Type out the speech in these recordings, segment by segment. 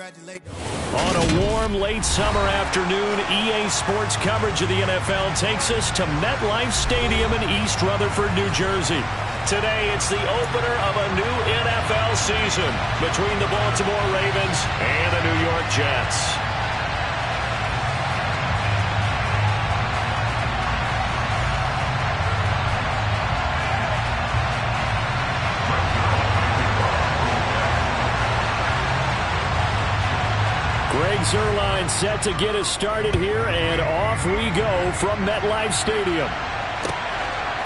On a warm late summer afternoon, EA Sports coverage of the NFL takes us to MetLife Stadium in East Rutherford, New Jersey. Today, it's the opener of a new NFL season between the Baltimore Ravens and the New York Jets. Zerline set to get us started here, and off we go from MetLife Stadium.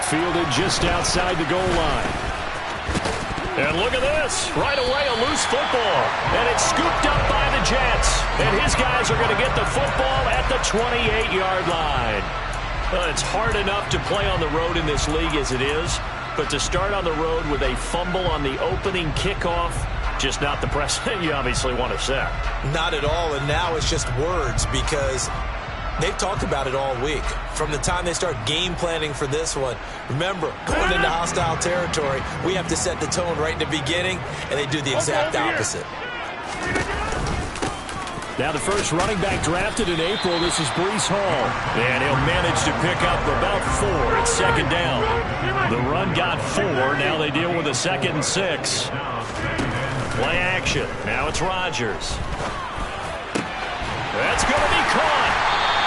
Fielded just outside the goal line. And look at this. Right away, a loose football. And it's scooped up by the Jets. And his guys are going to get the football at the 28-yard line. Well, it's hard enough to play on the road in this league as it is, but to start on the road with a fumble on the opening kickoff, just not the precedent you obviously want to set. Not at all, and now it's just words because they've talked about it all week. From the time they start game planning for this one, remember, going into hostile territory, we have to set the tone right in the beginning, and they do the exact opposite. Now the first running back drafted in April, this is Breece Hall. And he'll manage to pick up about 4. It's second down. The run got 4. Now they deal with a 2nd and 6. Play action. Now it's Rodgers. That's going to be caught.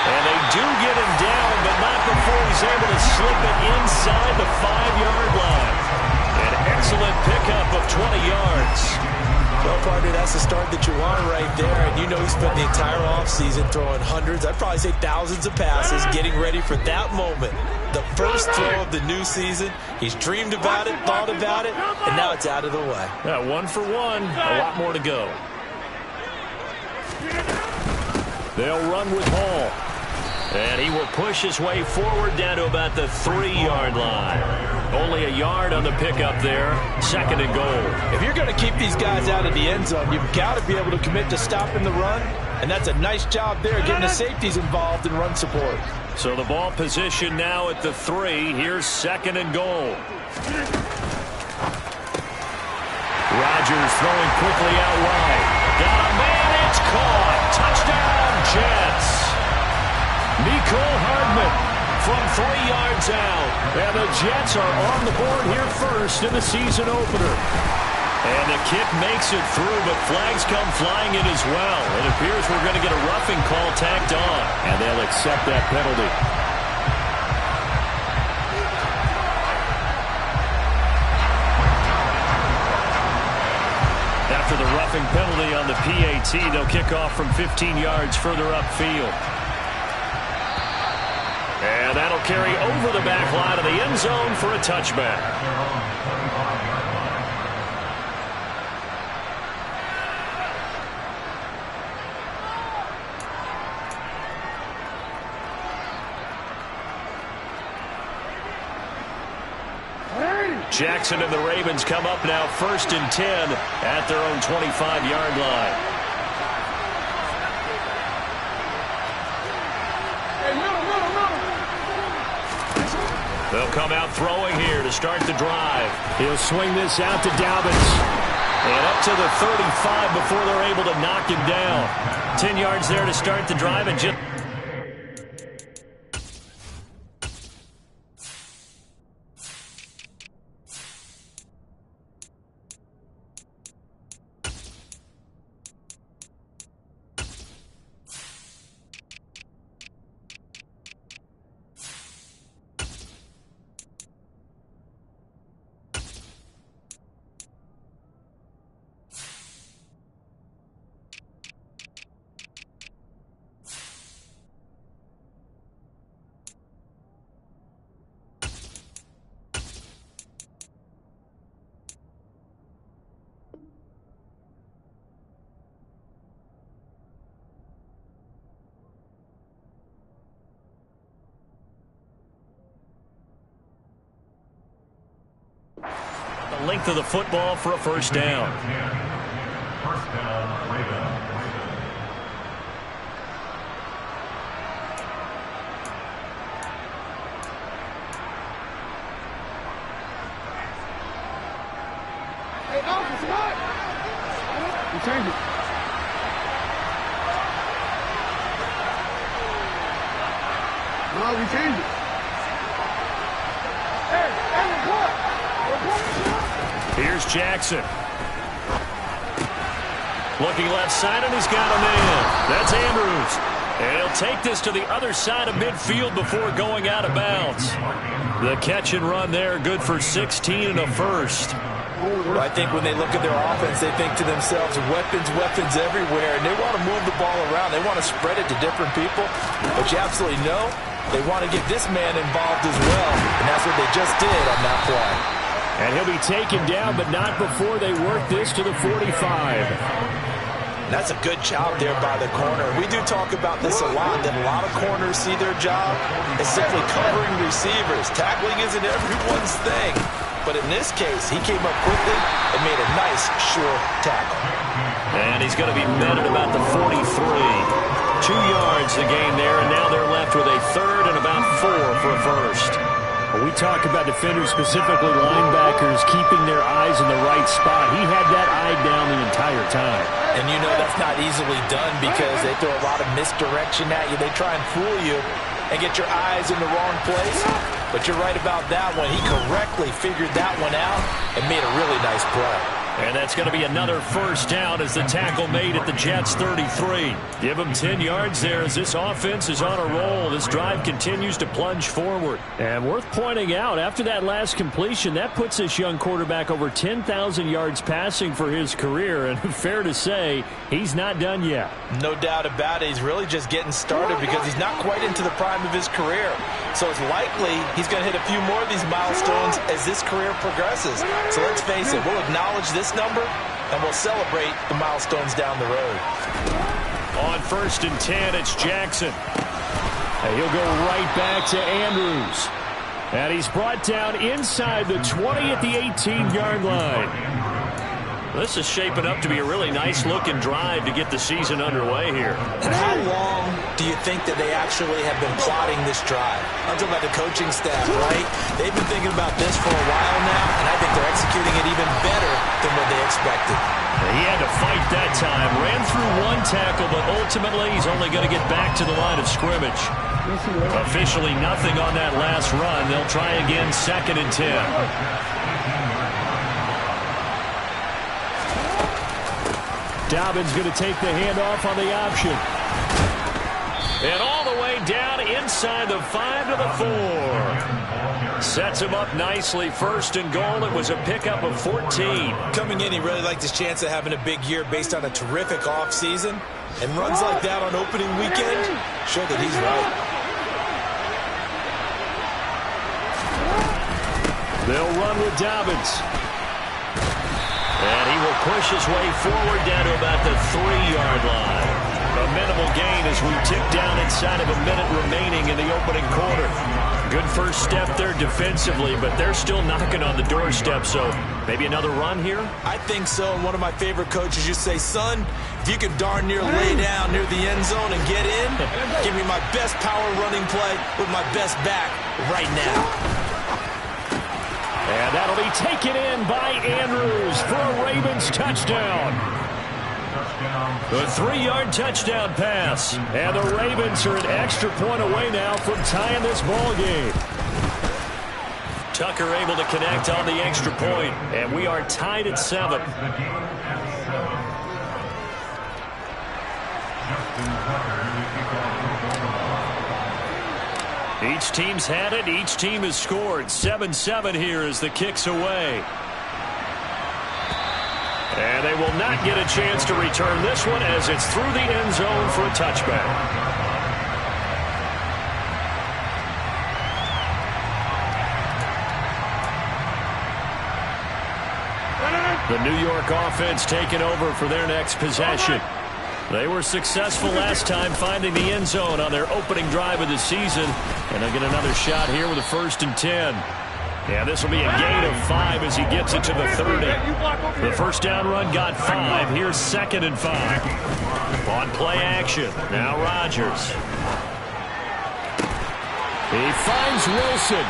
And they do get him down, but not before he's able to slip it inside the 5-yard line. An excellent pickup of 20 yards. Well, partner, that's the start that you want right there. And you know he spent the entire offseason throwing hundreds, I'd probably say thousands of passes, getting ready for that moment. The first throw of the new season. He's dreamed about it, thought about it, and now it's out of the way. 1 for 1. A lot more to go. They'll run with Hall. And he will push his way forward down to about the 3-yard line. Only a yard on the pickup there. 2nd and goal. If you're going to keep these guys out of the end zone, you've got to be able to commit to stopping the run. And that's a nice job there, getting the safeties involved in run support. So the ball position now at the 3. Here's 2nd and goal. Rodgers throwing quickly out wide. Got a man, it's caught. Touchdown, Jets. Nicole Hardman from 3 yards out. And the Jets are on the board here first in the season opener. And the kick makes it through, but flags come flying in as well. It appears we're going to get a roughing call tacked on. And they'll accept that penalty. After the roughing penalty on the PAT, they'll kick off from 15 yards further upfield. And that'll carry over the back line of the end zone for a touchback. Jackson and the Ravens come up now 1st and 10 at their own 25-yard line. They'll come out throwing here to start the drive. He'll swing this out to Dobbins. And up to the 35 before they're able to knock him down. 10 yards there to start the drive, and just the length of the football for a first down. First down, Ravens. Hey, Alpha, what? You change it. how we change it. Here's Jackson. Looking left side, and he's got a man. That's Andrews. And he'll take this to the other side of midfield before going out of bounds. The catch and run there, good for 16 and a first. Well, I think when they look at their offense, they think to themselves, weapons, weapons everywhere, and they want to move the ball around. They want to spread it to different people, but you absolutely know they want to get this man involved as well, and that's what they just did on that play. And he'll be taken down, but not before they work this to the 45. That's a good job there by the corner. We do talk about this a lot, that a lot of corners see their job as simply covering receivers. Tackling isn't everyone's thing. But in this case, he came up quickly and made a nice, short tackle. And he's going to be met at about the 43. 2 yards the gain there, and now they're left with a third and about 4 for a first. When we talk about defenders, specifically linebackers, keeping their eyes in the right spot, he had that eye down the entire time. And you know that's not easily done because they throw a lot of misdirection at you. They try and fool you and get your eyes in the wrong place. But you're right about that one. He correctly figured that one out and made a really nice play. And that's going to be another first down as the tackle made at the Jets' 33. Give them 10 yards there as this offense is on a roll. This drive continues to plunge forward. And worth pointing out, after that last completion, that puts this young quarterback over 10,000 yards passing for his career. And fair to say, he's not done yet. No doubt about it. He's really just getting started because he's not quite into the prime of his career. So it's likely he's going to hit a few more of these milestones as this career progresses. So let's face it, we'll acknowledge this number and we'll celebrate the milestones down the road. On 1st and 10, it's Jackson. And he'll go right back to Andrews. And he's brought down inside the 20 at the 18-yard line. This is shaping up to be a really nice-looking drive to get the season underway here. And how long do you think that they actually have been plotting this drive? I'm talking about the coaching staff, right? They've been thinking about this for a while now, and I think they're executing it even better than what they expected. He had to fight that time. Ran through one tackle, but ultimately he's only going to get back to the line of scrimmage. Officially nothing on that last run. They'll try again 2nd and 10. Dobbins going to take the handoff on the option. And all the way down inside the 5 to the 4. Sets him up nicely. 1st and goal. It was a pickup of 14. Coming in, he really liked his chance of having a big year based on a terrific offseason. And runs like that on opening weekend show that he's right. They'll run with Dobbins. And he will push his way forward down to about the 3-yard line. A minimal gain as we tick down inside of a minute remaining in the opening quarter. Good first step there defensively, but they're still knocking on the doorstep, so maybe another run here? I think so. And one of my favorite coaches used to say, son, if you can darn near lay down near the end zone and get in, give me my best power running play with my best back right now. And that'll be taken in by Andrews for a Ravens touchdown. The 3-yard touchdown pass. And the Ravens are an extra point away now from tying this ball game. Tucker able to connect on the extra point. And we are tied at 7. Each team's had it. Each team has scored. 7-7 here as the kick's away. And they will not get a chance to return this one as it's through the end zone for a touchback. The New York offense taking over for their next possession. They were successful last time finding the end zone on their opening drive of the season. And they'll get another shot here with a 1st and 10. Yeah, this will be a gain of 5 as he gets it to the 30. The first down run got 5. Here's 2nd and 5. On play action. Now Rodgers. He finds Wilson.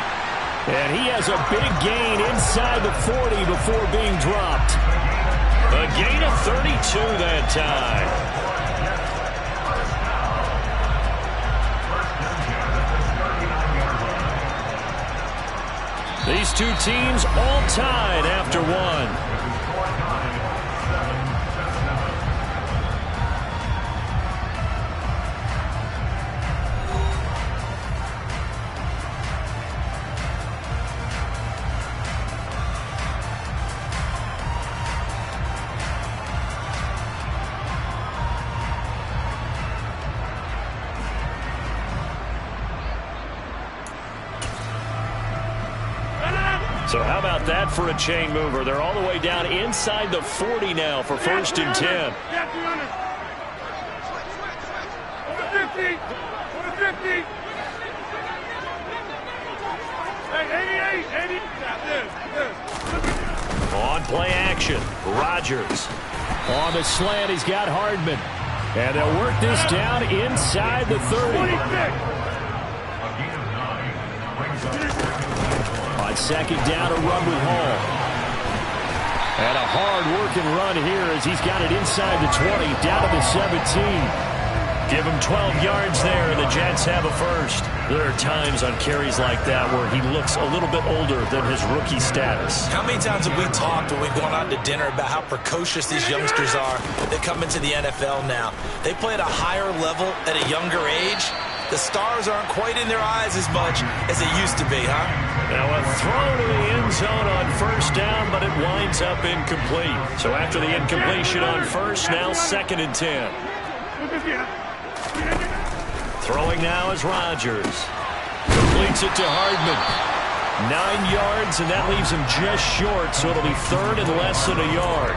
And he has a big gain inside the 40 before being dropped. A gain of 32 that time. These two teams all tied after one. So how about that for a chain mover? They're all the way down inside the 40 now for 1st and 10. Over 50. Over 50. Hey, 88. 80. On play action, Rodgers. On the slant, he's got Hardman. And they'll work this down inside the 30. 26. On 2nd down, a run with Hall. And a hard-working run here as he's got it inside the 20, down to the 17. Give him 12 yards there, and the Jets have a first. There are times on carries like that where he looks a little bit older than his rookie status. How many times have we talked when we've gone out to dinner about how precocious these youngsters are that come into the NFL now? They play at a higher level at a younger age. The stars aren't quite in their eyes as much as they used to be, huh? Now a throw to the end zone on 1st down, but it winds up incomplete. So after the incompletion on 1st, now 2nd and 10. Throwing now is Rodgers. Completes it to Hardman. 9 yards, and that leaves him just short, so it'll be 3rd and less than a yard.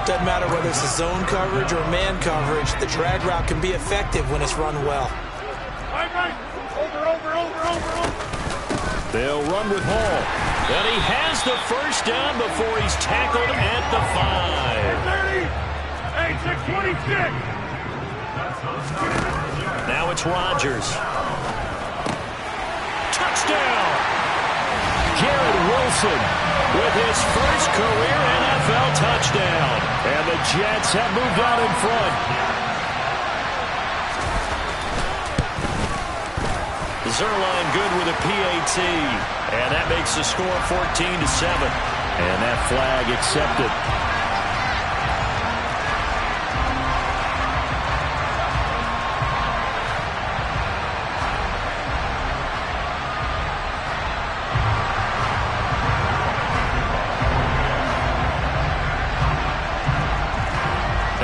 Doesn't matter whether it's a zone coverage or man coverage, the drag route can be effective when it's run well. Over. They'll run with Hall. And he has the 1st down before he's tackled at the 30. Hey, 626. Now it's Rodgers. Touchdown! Garrett Wilson with his first career NFL touchdown. And the Jets have moved out in front. Zerline good with a PAT, and that makes the score 14-7. And that flag accepted.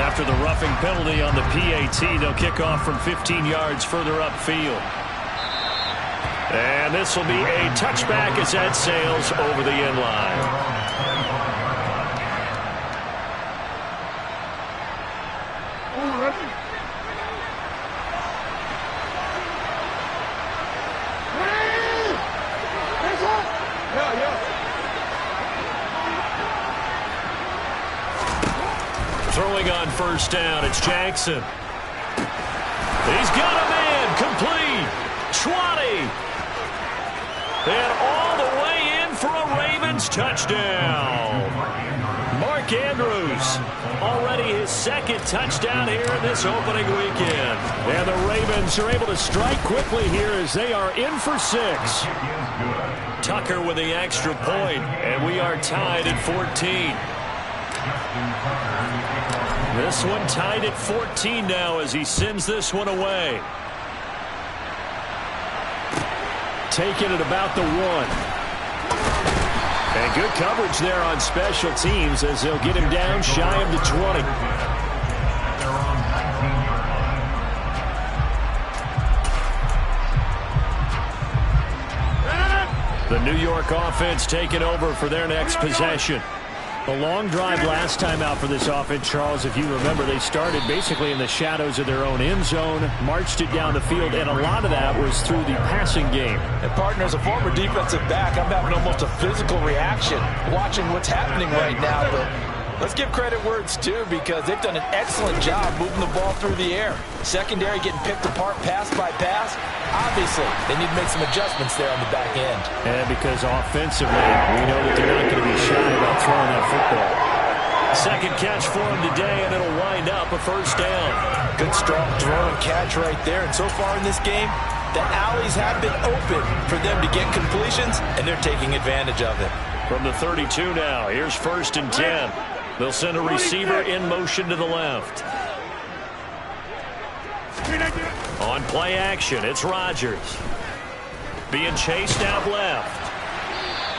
After the roughing penalty on the PAT, they'll kick off from 15 yards further upfield. And this will be a touchback as that sails over the end line. Throwing on 1st down, it's Jackson. He's got a man, complete. 20. And all the way in for a Ravens touchdown. Mark Andrews, already his 2nd touchdown here in this opening weekend. And the Ravens are able to strike quickly here as they are in for 6. Tucker with the extra point, and we are tied at 14. This one tied at 14 now as he sends this one away. Taking it about the 1. And good coverage there on special teams as they'll get him down shy of the 20. The New York offense taking over for their next possession. A long drive last time out for this offense, Charles. If you remember, they started basically in the shadows of their own end zone, marched it down the field, and a lot of that was through the passing game. And partner, as a former defensive back, I'm having almost a physical reaction watching what's happening right now. But let's give credit where it's due because they've done an excellent job moving the ball through the air. Secondary getting picked apart pass by pass. Obviously, they need to make some adjustments there on the back end. And because offensively, we know that they're not going to be shy about throwing that football. 2nd catch for him today, and it'll wind up a 1st down. Good strong throw and catch right there. And so far in this game, The alleys have been open for them to get completions, and they're taking advantage of it. From the 32 now, here's 1st and 10. They'll send a receiver in motion to the left. On play action, it's Rodgers. Being chased out left.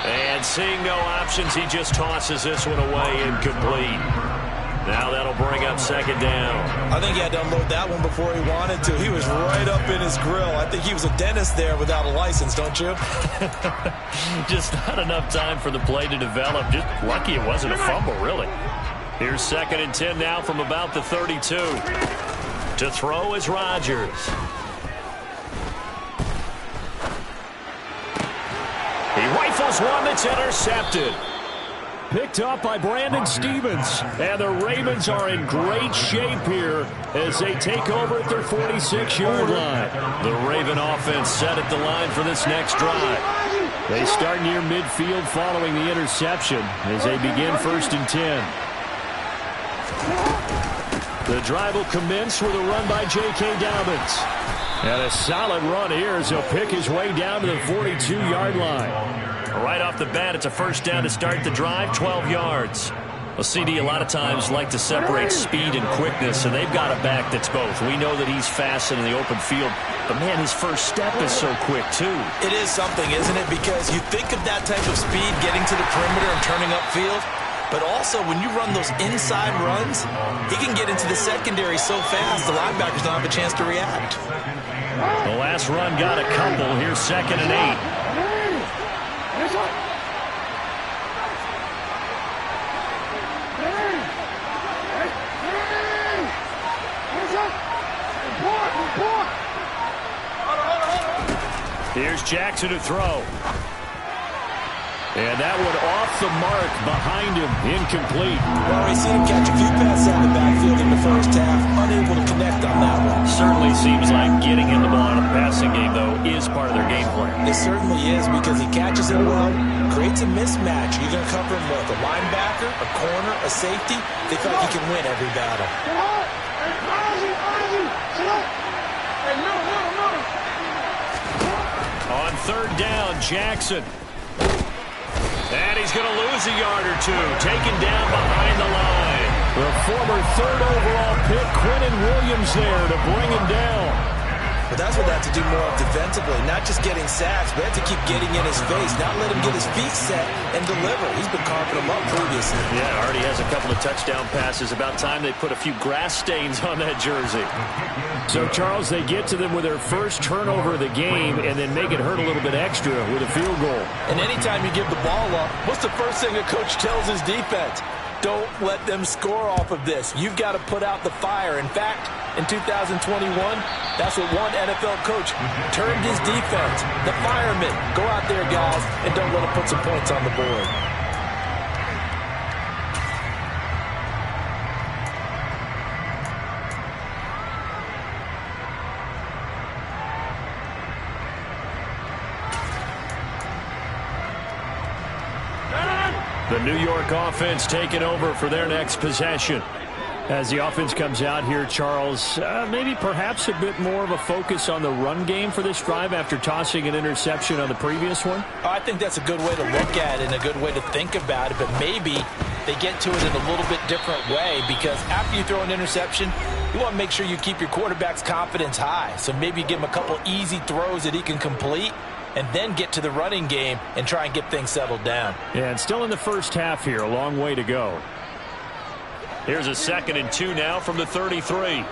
And seeing no options, he just tosses this one away incomplete. Now that'll bring up 2nd down. I think he had to unload that one before he wanted to. He was right up in his grill. I think he was a dentist there without a license, don't you? Just not enough time for the play to develop. Just lucky it wasn't a fumble, really. Here's 2nd and 10 now from about the 32. To throw is Rodgers. He rifles one that's intercepted. Picked up by Brandon Stevens. And the Ravens are in great shape here as they take over at their 46-yard line. The Raven offense set at the line for this next drive. They start near midfield following the interception as they begin 1st and 10. The drive will commence with a run by J.K. Dobbins. And a solid run here as he'll pick his way down to the 42-yard line. Right off the bat, it's a 1st down to start the drive, 12 yards. Well, CD, a lot of times like to separate speed and quickness, and they've got a back that's both. We know that he's fast in the open field, but, man, his first step is so quick, too. It is something, isn't it? Because you think of that type of speed getting to the perimeter and turning upfield, but also when you run those inside runs, he can get into the secondary so fast the linebackers don't have a chance to react. The last run got a couple. Here's 2nd and 8. Here's Jackson to throw. And that one off the mark behind him, incomplete. Well, we've seen him catch a few passes out of the backfield in the first half, unable to connect on that one. Certainly seems like getting him the ball out of the passing game, though, is part of their game plan. It certainly is because he catches it well, creates a mismatch. You're going to cover him with a linebacker, a corner, a safety. They feel like he can win every battle. On 3rd down, Jackson. And he's going to lose a yard or two, taken down behind the line. The former 3rd overall pick, Quentin Williams, there to bring him down. But that's what they have to do more of defensively, not just getting sacks, but they have to keep getting in his face, not let him get his feet set and deliver. He's been carving them up previously. Yeah, already has a couple of touchdown passes. About time they put a few grass stains on that jersey. So, Charles, they get to them with their first turnover of the game and then make it hurt a little bit extra with a field goal. And anytime you give the ball up, what's the first thing a coach tells his defense? Don't let them score off of this. You've got to put out the fire. In fact, in 2021, that's what one NFL coach termed his defense. The firemen. Go out there, guys, and don't let them put some points on the board. The New York offense taking over for their next possession. As the offense comes out here, Charles, maybe perhaps a bit more of a focus on the run game for this drive after tossing an interception on the previous one? I think that's a good way to look at it and a good way to think about it, but maybe they get to it in a little bit different way because after you throw an interception, you want to make sure you keep your quarterback's confidence high. So maybe give him a couple easy throws that he can complete and then get to the running game and try and get things settled down. Yeah, and still in the first half here, a long way to go. Here's a 2nd and 2 now from the 33.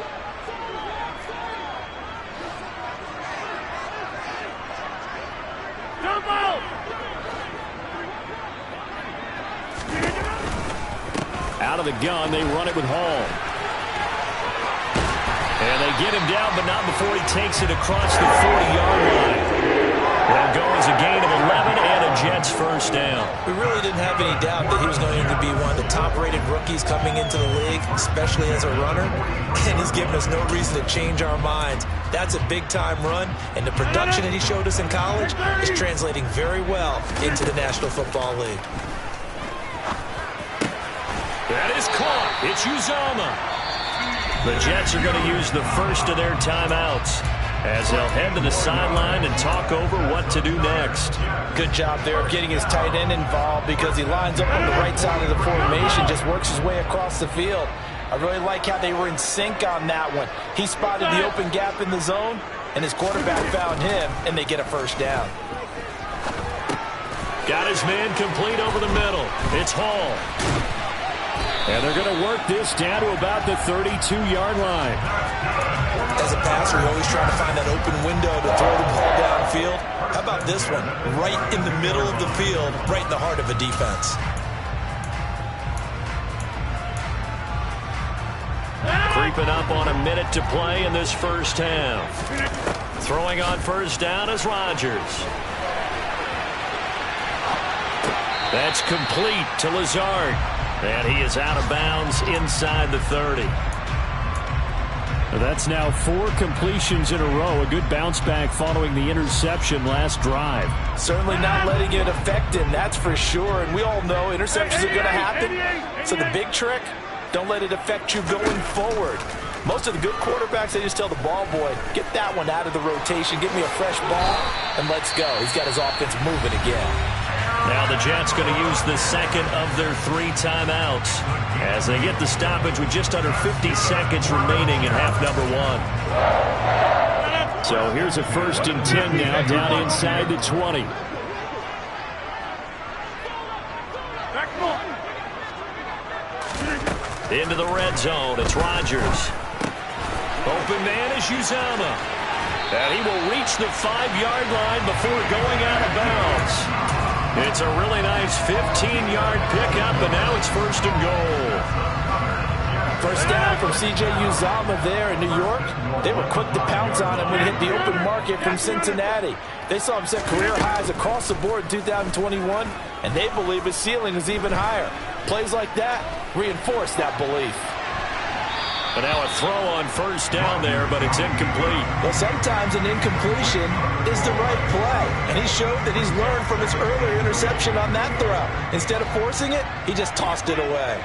Out of the gun, they run it with Hall. And they get him down, but not before he takes it across the 40-yard line. That goes a gain of 11 and a Jets first down. We really didn't have any doubt that he was going to be one of the top-rated rookies coming into the league, especially as a runner. And he's given us no reason to change our minds. That's a big-time run, and the production that he showed us in college is translating very well into the National Football League. That is caught. It's Uzomah. The Jets are going to use the first of their timeouts. as they'll head to the sideline and talk over what to do next. Good job there of getting his tight end involved because he lines up on the right side of the formation, just works his way across the field. I really like how they were in sync on that one. He spotted the open gap in the zone, and his quarterback found him, and they get a first down. Got his man complete over the middle. It's Hall. And they're going to work this down to about the 32-yard line. As a passer, you're always trying to find that open window to throw the ball downfield. How about this one? Right in the middle of the field, right in the heart of a defense. Creeping up on a minute to play in this first half. Throwing on first down is Rodgers. That's complete to Lazard. And he is out of bounds inside the 30. That's now 4 completions in a row. A good bounce back following the interception last drive. Certainly not letting it affect him, that's for sure. And we all know interceptions are going to happen. So the big trick, don't let it affect you going forward. Most of the good quarterbacks, they just tell the ball boy, get that one out of the rotation, give me a fresh ball, and let's go. He's got his offense moving again. Now the Jets going to use the second of their 3 timeouts as they get the stoppage with just under 50 seconds remaining in half number 1. So here's a 1st and 10 now down inside the 20. Into the red zone. It's Rodgers. Open man is Uzama. And he will reach the 5-yard line before going out of bounds. It's a really nice 15-yard pickup, and now it's 1st and goal. First down from C.J. Uzama there in New York. They were quick to pounce on him when he hit the open market from Cincinnati. They saw him set career highs across the board in 2021, and they believe his ceiling is even higher. Plays like that reinforce that belief. But now a throw on first down there, but it's incomplete. Well, sometimes an incompletion is the right play. And he showed that he's learned from his earlier interception on that throw. Instead of forcing it, he just tossed it away.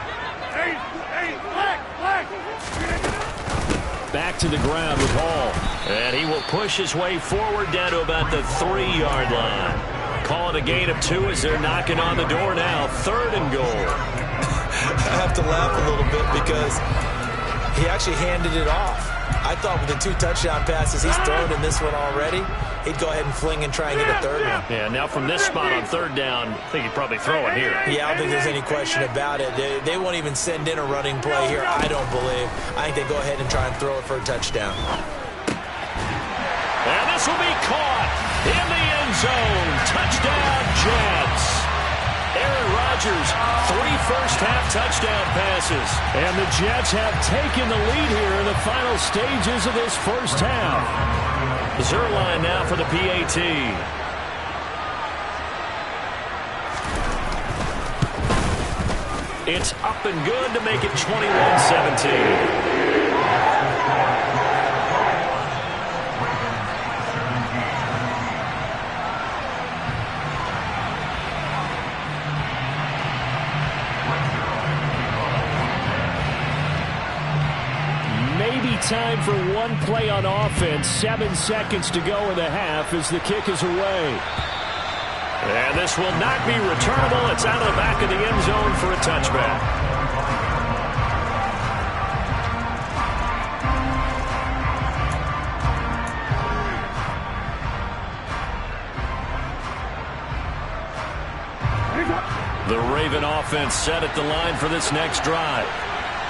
Back to the ground with Hall. And he will push his way forward down to about the 3-yard line. Call it a gain of 2 as they're knocking on the door now. 3rd and goal. I have to laugh a little bit because he actually handed it off. I thought with the 2 touchdown passes he's thrown in this one already, he'd go ahead and fling and try and get a 3rd one. Yeah, now from this spot on 3rd down, I think he'd probably throw it here. Yeah, I don't think there's any question about it. They won't even send in a running play here, I don't believe. I think they go ahead and try and throw it for a touchdown. And this will be caught in the end zone. Touchdown, Jets. Aaron Rodgers, 3 first-half touchdown passes. And the Jets have taken the lead here in the final stages of this first half. Zerline now for the PAT. It's up and good to make it 21-17. Time for one play on offense. 7 seconds to go in the half as the kick is away. And this will not be returnable. It's out of the back of the end zone for a touchback. The Raven offense set at the line for this next drive.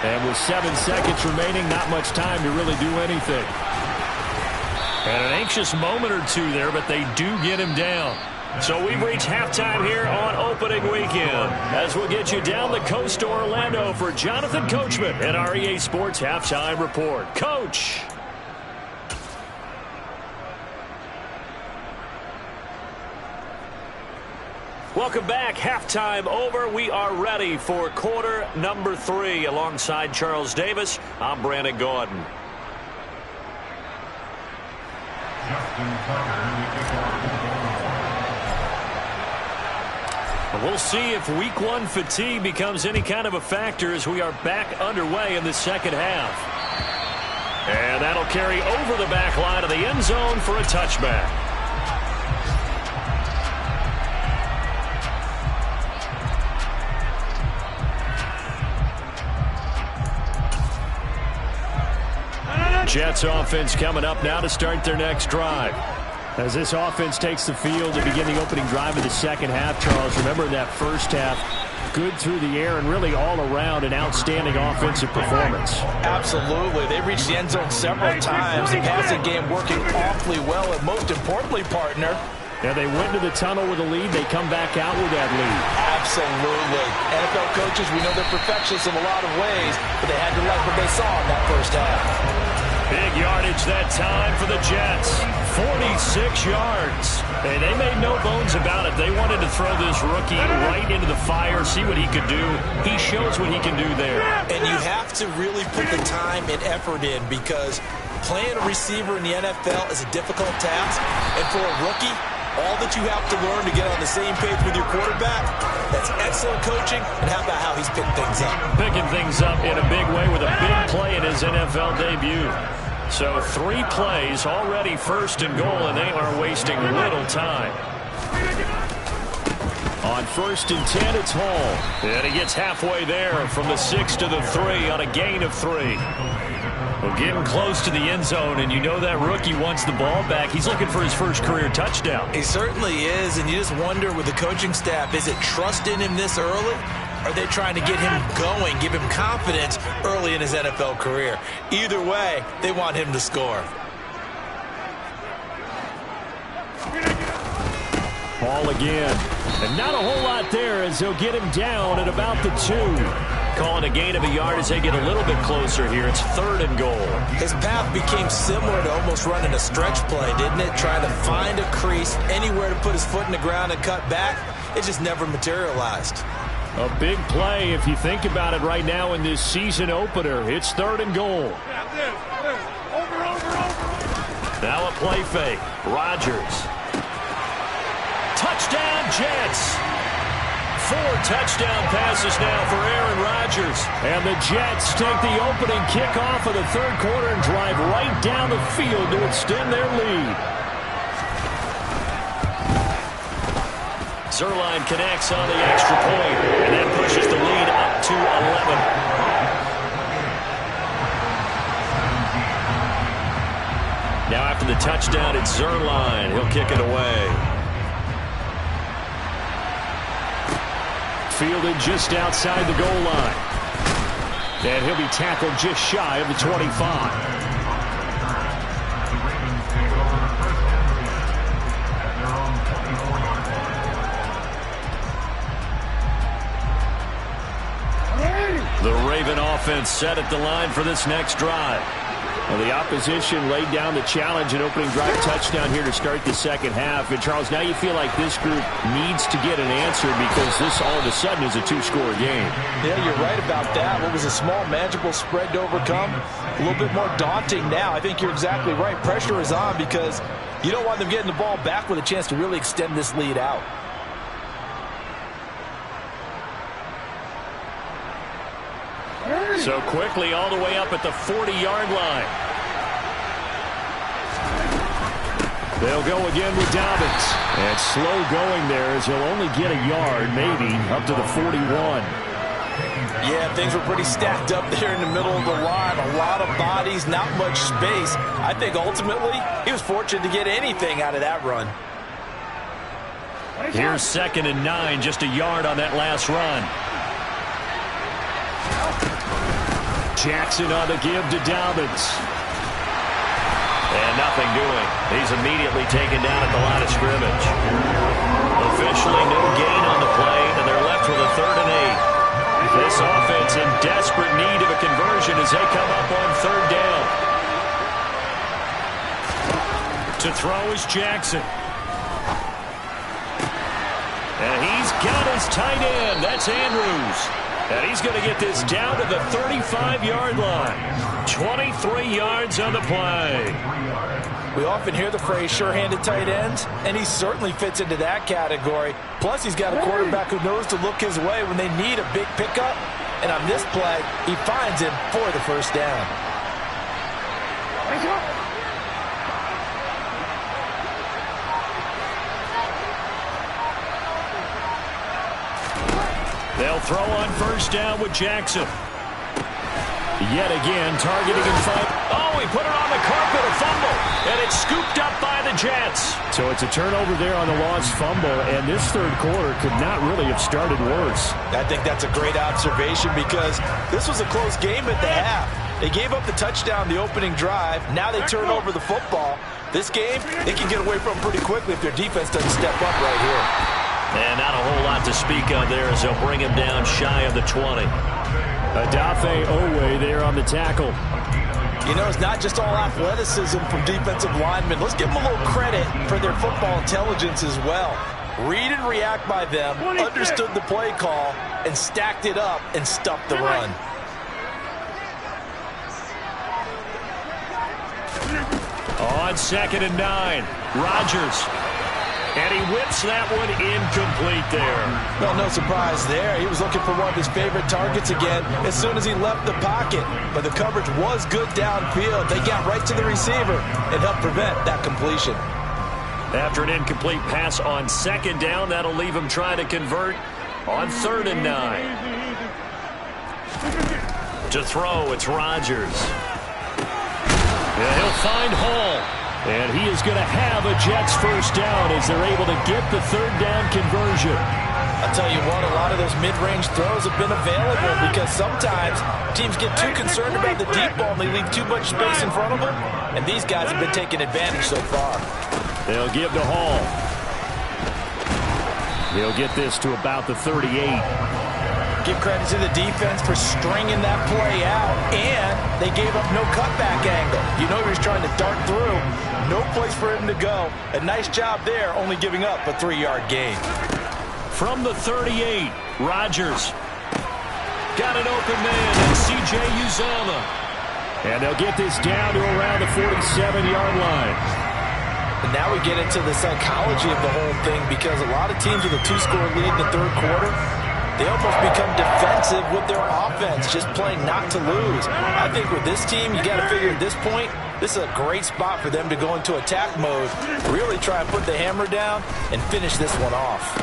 And with 7 seconds remaining, not much time to really do anything. And an anxious moment or 2 there, but they do get him down. So we've reached halftime here on opening weekend. As we'll get you down the coast to Orlando for Jonathan Coachman and our EA Sports Halftime Report. Coach! Welcome back. Halftime over. We are ready for quarter number 3. Alongside Charles Davis, I'm Brandon Gordon. We'll see if week 1 fatigue becomes any kind of a factor as we are back underway in the second half. And that'll carry over the back line of the end zone for a touchback. Jets offense coming up now to start their next drive. As this offense takes the field to begin the opening drive of the second half, Charles, remember that first half, good through the air and really all around an outstanding offensive performance. Absolutely. They reached the end zone several times. The passing game working awfully well, and most importantly, partner, yeah, they went to the tunnel with a lead. They come back out with that lead. Absolutely. NFL coaches, we know they're perfectionists in a lot of ways, but they had to like what they saw in that first half. Big yardage that time for the Jets. 46 yards. And they made no bones about it. They wanted to throw this rookie right into the fire, see what he could do. He shows what he can do there. And you have to really put the time and effort in, because playing a receiver in the NFL is a difficult task. And for a rookie, all that you have to learn to get on the same page with your quarterback, that's excellent coaching. And how about how he's picked things up? Picking things up in a big way with a big play in his NFL debut. So 3 plays already, first and goal, and they are wasting little time. On 1st and 10, it's Hall. And he gets halfway there from the 6 to the 3 on a gain of 3. Well, getting close to the end zone, and you know that rookie wants the ball back. He's looking for his first career touchdown. He certainly is, and you just wonder with the coaching staff, is it trust in him this early? Are they trying to get him going, give him confidence early in his NFL career? Either way, they want him to score. Ball again. And not a whole lot there as they'll get him down at about the 2. Calling a gain of a yard as they get a little bit closer here. It's 3rd and goal. His path became similar to almost running a stretch play, didn't it? Trying to find a crease, anywhere to put his foot in the ground and cut back. It just never materialized. A big play if you think about it right now in this season opener. It's 3rd and goal. Now a play fake. Rodgers. Touchdown Jets. 4 touchdown passes now for Aaron Rodgers. And the Jets take the opening kickoff of the 3rd quarter and drive right down the field to extend their lead. Zuerlein connects on the extra point, and that pushes the lead up to 11. Now after the touchdown, it's Zuerlein. He'll kick it away. Fielded just outside the goal line. And he'll be tackled just shy of the 25. The Raven offense set at the line for this next drive. Well, the opposition laid down the challenge and opening drive touchdown here to start the second half. And, Charles, now you feel like this group needs to get an answer because this all of a sudden is a 2-score game. Yeah, you're right about that. What was a small, manageable spread to overcome, a little bit more daunting now. I think you're exactly right. Pressure is on because you don't want them getting the ball back with a chance to really extend this lead out. So quickly all the way up at the 40-yard line. They'll go again with Dobbins. And slow going there as he'll only get a yard, maybe, up to the 41. Yeah, things were pretty stacked up there in the middle of the line. A lot of bodies, not much space. I think ultimately he was fortunate to get anything out of that run. Here's 2nd and 9, just a yard on that last run. Jackson on the give to Dobbins. And nothing doing. He's immediately taken down at the line of scrimmage. Officially no gain on the play, and they're left with a 3rd and 8. This offense in desperate need of a conversion as they come up on 3rd down. To throw is Jackson. And he's got his tight end. That's Andrews. And he's going to get this down to the 35-yard line. 23 yards on the play. We often hear the phrase sure-handed tight ends, and he certainly fits into that category. Plus, he's got a quarterback who knows to look his way when they need a big pickup. And on this play, he finds him for the first down. They'll throw on first down with Jackson. Yet again, targeting and fight. Oh, he put it on the carpet, a fumble, and it's scooped up by the Jets. So it's a turnover there on the lost fumble, and this third quarter could not really have started worse. I think that's a great observation because this was a close game at the half. They gave up the touchdown the opening drive. Now they turn over the football. This game, they can get away from pretty quickly if their defense doesn't step up right here. And not a whole lot to speak of there as they'll bring him down shy of the 20. Adafe Owe there on the tackle. You know, it's not just all athleticism from defensive linemen. Let's give them a little credit for their football intelligence as well. Read and react by them, understood the play call, and stacked it up and stuffed the run. On 2nd and 9, Rodgers. And he whips that one incomplete there. Well, no surprise there. He was looking for one of his favorite targets again as soon as he left the pocket. But the coverage was good downfield. They got right to the receiver and helped prevent that completion. After an incomplete pass on 2nd down, that'll leave him trying to convert on 3rd and 9. To throw, it's Rodgers. Yeah, he'll find Hall. And he is going to have a Jets first down as they're able to get the 3rd down conversion. I'll tell you what, a lot of those mid-range throws have been available because sometimes teams get too concerned about the deep ball and they leave too much space in front of them. And these guys have been taking advantage so far. They'll give to Hall. He'll get this to about the 38. Give credit to the defense for stringing that play out, and they gave up no cutback angle. You know he was trying to dart through. No place for him to go. A nice job there, only giving up a 3-yard gain. From the 38, Rodgers. Got an open man, and C.J. Uzomah. And they'll get this down to around the 47-yard line. And now we get into the psychology of the whole thing because a lot of teams with a 2-score lead in the 3rd quarter, they almost become defensive with their offense, just playing not to lose. I think with this team, you got to figure at this point, this is a great spot for them to go into attack mode, really try and put the hammer down and finish this one off.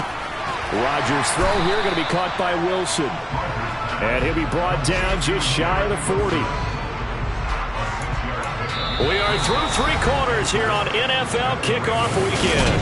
Rodgers' throw here going to be caught by Wilson. And he'll be brought down just shy of the 40. We are through 3 quarters here on NFL Kickoff Weekend.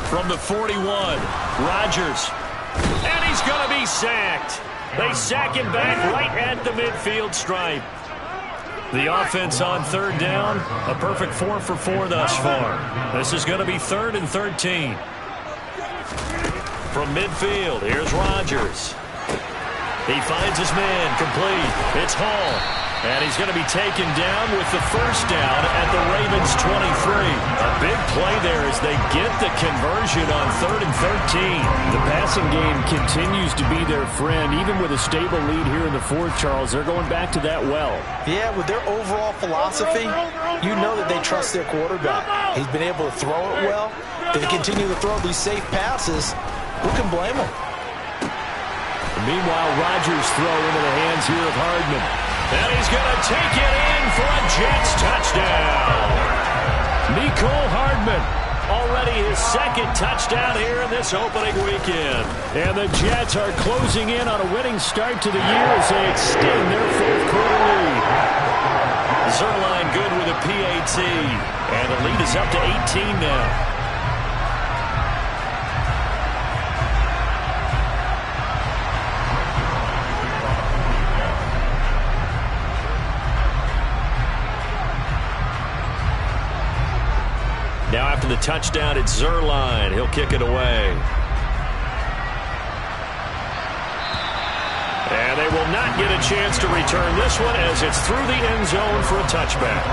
From the 41, Rodgers. And he's going to be sacked. They sack him back right at the midfield stripe. The offense on 3rd down, a perfect 4 for 4 thus far. This is going to be 3rd and 13. From midfield, here's Rodgers. He finds his man, complete. It's Hall. And he's going to be taken down with the first down at the Ravens' 23. A big play there as they get the conversion on 3rd and 13. The passing game continues to be their friend. Even with a stable lead here in the 4th, Charles, they're going back to that well. Yeah, with their overall philosophy, you know that they trust their quarterback. He's been able to throw it well. If they continue to throw these safe passes, who can blame them? Meanwhile, Rodgers' throw into the hands here of Hardman. And he's going to take it in for a Jets touchdown. Mecole Hardman, already his 2nd touchdown here in this opening weekend. And the Jets are closing in on a winning start to the year as they extend their 4th quarter lead. Zerline good with a PAT. And the lead is up to 18 now. Now after the touchdown, it's Zerline. He'll kick it away. And they will not get a chance to return this one as it's through the end zone for a touchback.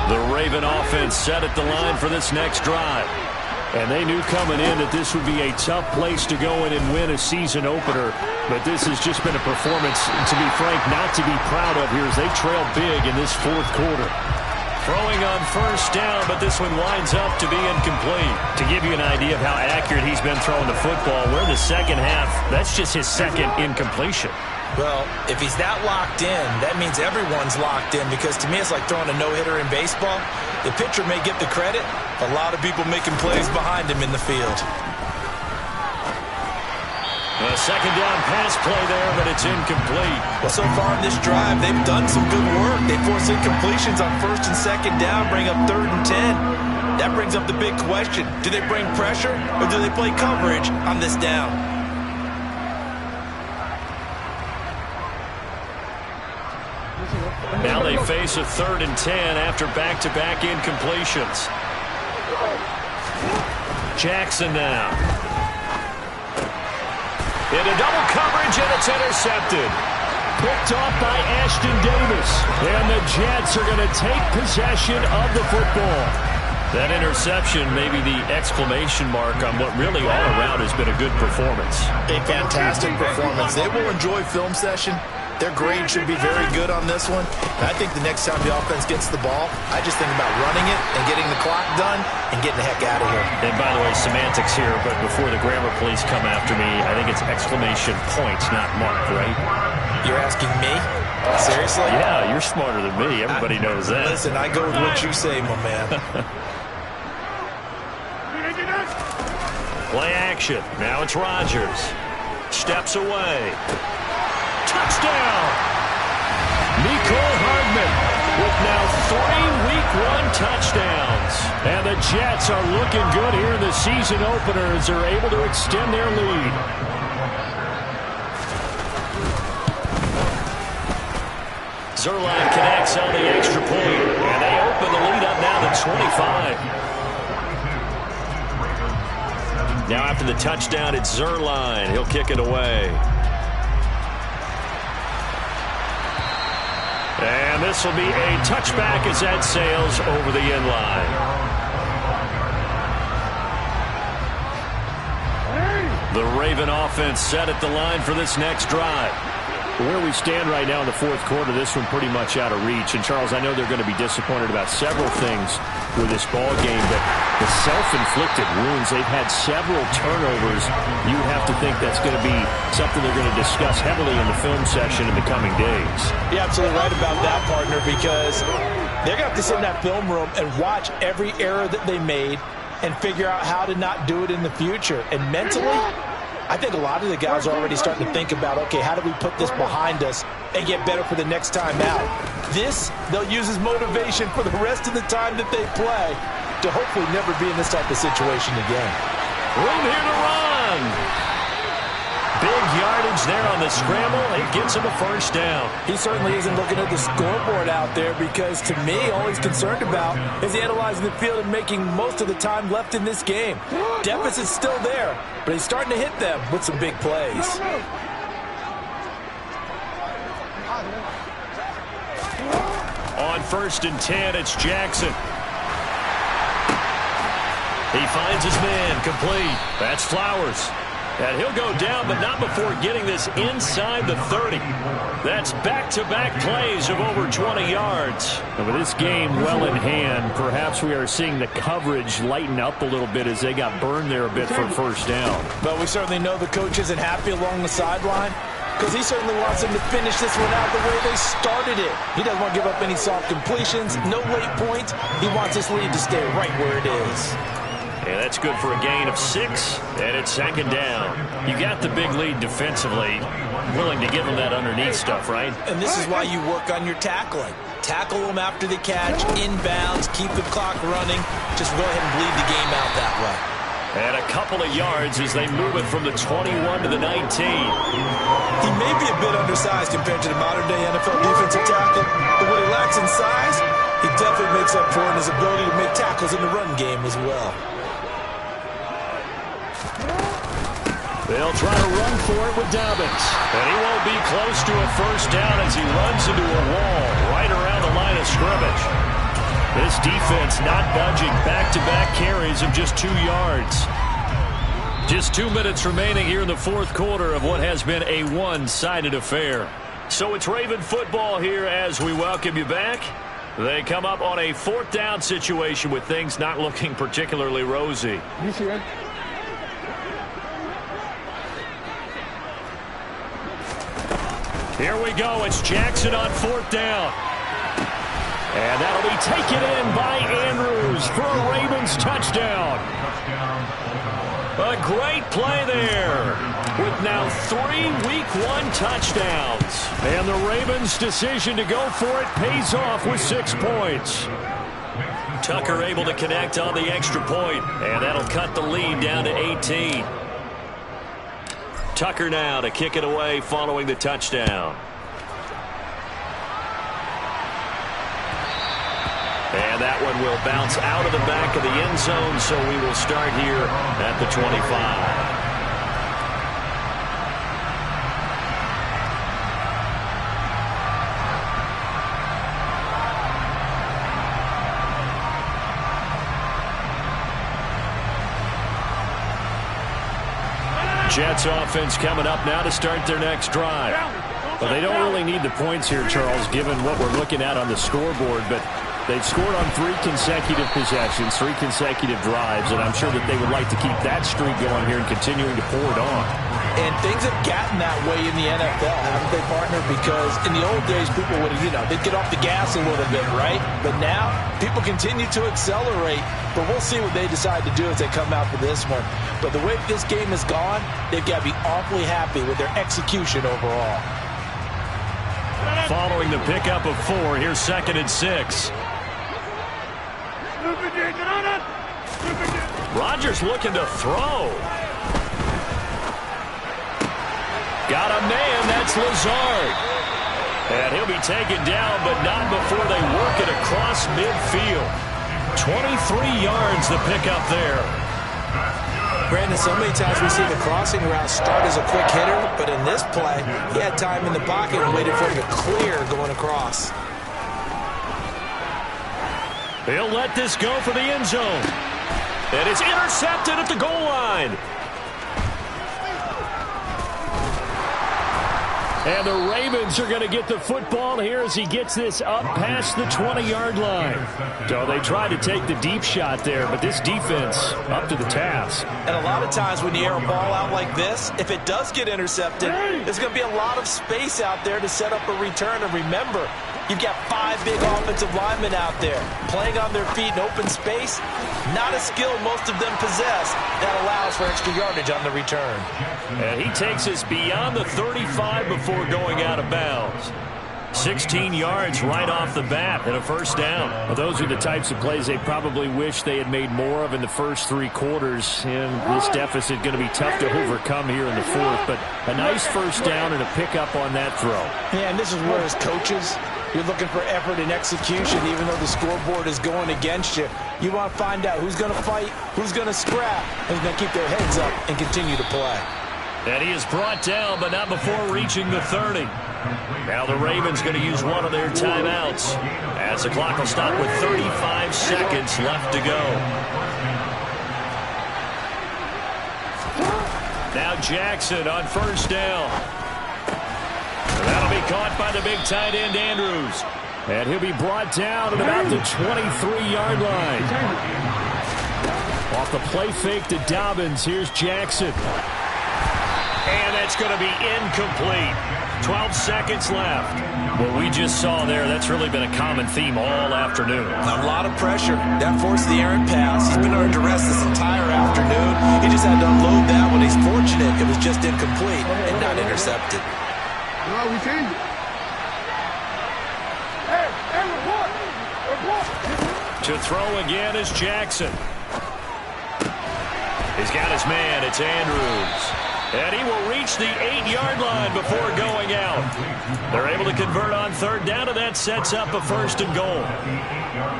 The Raven offense set at the line for this next drive. And they knew coming in that this would be a tough place to go in and win a season opener. But this has just been a performance, to be frank, not to be proud of here as they trail big in this fourth quarter. Throwing on first down, but this one winds up to be incomplete. To give you an idea of how accurate he's been throwing the football, we're in the second half. That's just his second incompletion. Well, if he's that locked in, that means everyone's locked in, because to me it's like throwing a no-hitter in baseball. The pitcher may get the credit, a lot of people making plays behind him in the field. A second down pass play there, but it's incomplete. Well, so far in this drive, they've done some good work. They force incompletions on first and second down, bring up 3rd and 10. That brings up the big question. Do they bring pressure, or do they play coverage on this down? Now they face a 3rd and 10 after back-to-back incompletions. Jackson now. Into double coverage, and it's intercepted. Picked off by Ashton Davis. And the Jets are going to take possession of the football. That interception may be the exclamation mark on what really all around has been a good performance. A fantastic performance. They will enjoy film session. Their grade should be very good on this one. And I think the next time the offense gets the ball, I just think about running it and getting the clock done and getting the heck out of here. And by the way, semantics here, but before the grammar police come after me, I think it's exclamation point, not mark, right? You're asking me? Seriously? Yeah, you're smarter than me. Everybody knows that. Listen, I go with what you say, my man. Play action. Now it's Rodgers. Steps away. Touchdown! Nicole Hardman with now 3 Week 1 touchdowns. And the Jets are looking good here in the season opener as they're able to extend their lead. Zerline connects on the extra point, and they open the lead up now to 25. Now after the touchdown, it's Zerline. He'll kick it away. And this will be a touchback as that sails over the end line. The Raven offense set at the line for this next drive. Where we stand right now in the fourth quarter, this one pretty much out of reach. And, Charles, I know they're going to be disappointed about several things with this ball game, but the self-inflicted wounds, they've had several turnovers. You have to think that's going to be something they're going to discuss heavily in the film session in the coming days. You're absolutely right about that, partner, because they're going to have to sit in that film room and watch every error that they made and figure out how to not do it in the future. And mentally, I think a lot of the guys are already starting to think about, okay, how do we put this behind us and get better for the next time out? This, they'll use as motivation for the rest of the time that they play to hopefully never be in this type of situation again. Room here to run. Big yardage there on the scramble. It gets him a first down. He certainly isn't looking at the scoreboard out there, because to me, all he's concerned about is analyzing the field and making most of the time left in this game. Deficit's still there, but he's starting to hit them with some big plays. On 1st and 10, it's Jackson. He finds his man, complete. That's Flowers. And he'll go down, but not before getting this inside the 30. That's back-to-back plays of over 20 yards. And with this game well in hand, perhaps we are seeing the coverage lighten up a little bit as they got burned there a bit for first down. But we certainly know the coach isn't happy along the sideline, because he certainly wants them to finish this one out the way they started it. He doesn't want to give up any soft completions, no late points. He wants this lead to stay right where it is. And that's good for a gain of 6, and it's second down. You got the big lead defensively, willing to give them that underneath stuff, right? And this is why you work on your tackling. Tackle them after the catch, inbounds, keep the clock running. Just go ahead and bleed the game out that way. And a couple of yards as they move it from the 21 to the 19. He may be a bit undersized compared to the modern-day NFL defensive tackle, but what he lacks in size, he definitely makes up for in his ability to make tackles in the run game as well. They'll try to run for it with Dobbins. And he won't be close to a first down as he runs into a wall right around the line of scrimmage. This defense not budging. Back-to-back carries of just 2 yards. Just 2 minutes remaining here in the fourth quarter of what has been a one-sided affair. So it's Raven football here as we welcome you back. They come up on a 4th down situation with things not looking particularly rosy. Here we go. It's Jackson on 4th down. And that'll be taken in by Andrews for a Ravens touchdown. A great play there with now 3 Week 1 touchdowns. And the Ravens' decision to go for it pays off with 6 points. Tucker able to connect on the extra point, and that'll cut the lead down to 18. Tucker now to kick it away following the touchdown. And that one will bounce out of the back of the end zone, so we will start here at the 25. Jets offense coming up now to start their next drive. Well, they don't really need the points here, Charles, given what we're looking at on the scoreboard, but they've scored on 3 consecutive possessions, 3 consecutive drives, and I'm sure that they would like to keep that streak going here and continuing to pour it on. And things have gotten that way in the NFL, haven't they, partner? Because in the old days, people would, they'd get off the gas a little bit, right? But now, people continue to accelerate. But we'll see what they decide to do as they come out for this one. But the way this game has gone, they've got to be awfully happy with their execution overall. Following the pickup of 4, here's 2nd and 6. Rodgers looking to throw. Got a man, that's Lazard. And he'll be taken down, but not before they work it across midfield. 23 yards the pickup there. Brandon, so many times we see the crossing route start as a quick hitter, but in this play, he had time in the pocket and waited for him to clear going across. They'll let this go for the end zone. And it's intercepted at the goal line. And the Ravens are going to get the football here as he gets this up past the 20-yard line. So they tried to take the deep shot there, but this defense up to the task. And a lot of times when you air a ball out like this, if it does get intercepted, there's going to be a lot of space out there to set up a return. And remember, you've got 5 big offensive linemen out there playing on their feet in open space. Not a skill most of them possess that allows for extra yardage on the return. And he takes us beyond the 35 before going out of bounds. 16 yards right off the bat and a first down. Well, those are the types of plays they probably wish they had made more of in the first 3 quarters. And this deficit going to be tough to overcome here in the 4th. But a nice first down and a pickup on that throw. Yeah, and this is where as coaches, you're looking for effort and execution, even though the scoreboard is going against you. You want to find out who's going to fight, who's going to scrap, and who's going to keep their heads up and continue to play. And he is brought down, but not before reaching the 30. Now the Ravens going to use one of their timeouts as the clock will stop with 35 seconds left to go. Now Jackson on first down. That'll be caught by the big tight end, Andrews. And he'll be brought down at about the 23-yard line. Off the play fake to Dobbins, here's Jackson. And that's going to be incomplete. 12 seconds left. What we just saw there, that's really been a common theme all afternoon. A lot of pressure. That forced the errant pass. He's been under duress this entire afternoon. He just had to unload that one. He's fortunate it was just incomplete and not intercepted. No, we changed it. Hey, report. To throw again is Jackson. He's got his man. It's Andrews. And he will reach the 8-yard line before going out. They're able to convert on third down, and that sets up a first and goal.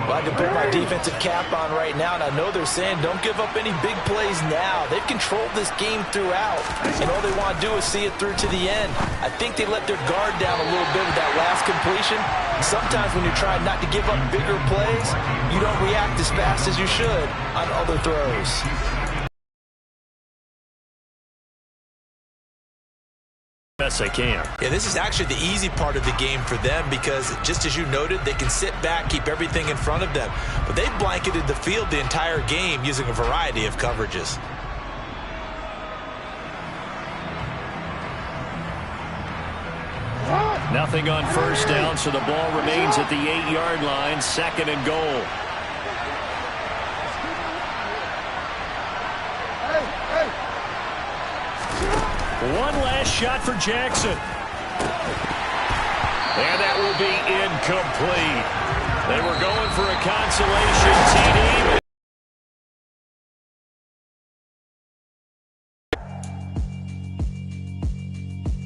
Well, I can put my defensive cap on right now, and I know they're saying don't give up any big plays now. They've controlled this game throughout, and all they want to do is see it through to the end. I think they let their guard down a little bit with that last completion, Sometimes when you're trying not to give up bigger plays, you don't react as fast as you should on other throws. Best they can. Yeah, this is actually the easy part of the game for them because, just as you noted, they can sit back, keep everything in front of them. But they've blanketed the field the entire game using a variety of coverages. Nothing on first down, so the ball remains at the 8-yard line, 2nd and goal. One last shot for Jackson. And that will be incomplete. They were going for a consolation TD.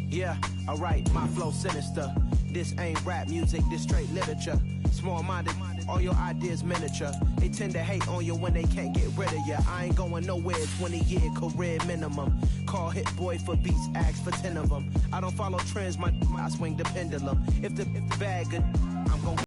Yeah, alright, my flow sinister. This ain't rap music, this straight literature. Small-minded, all your ideas miniature. They tend to hate on you when they can't get rid of you. I ain't going nowhere, 20-year career minimum. Call Hit Boy for beats, ask for 10 of them. I don't follow trends, I swing the pendulum. If the bag good, I'm gon'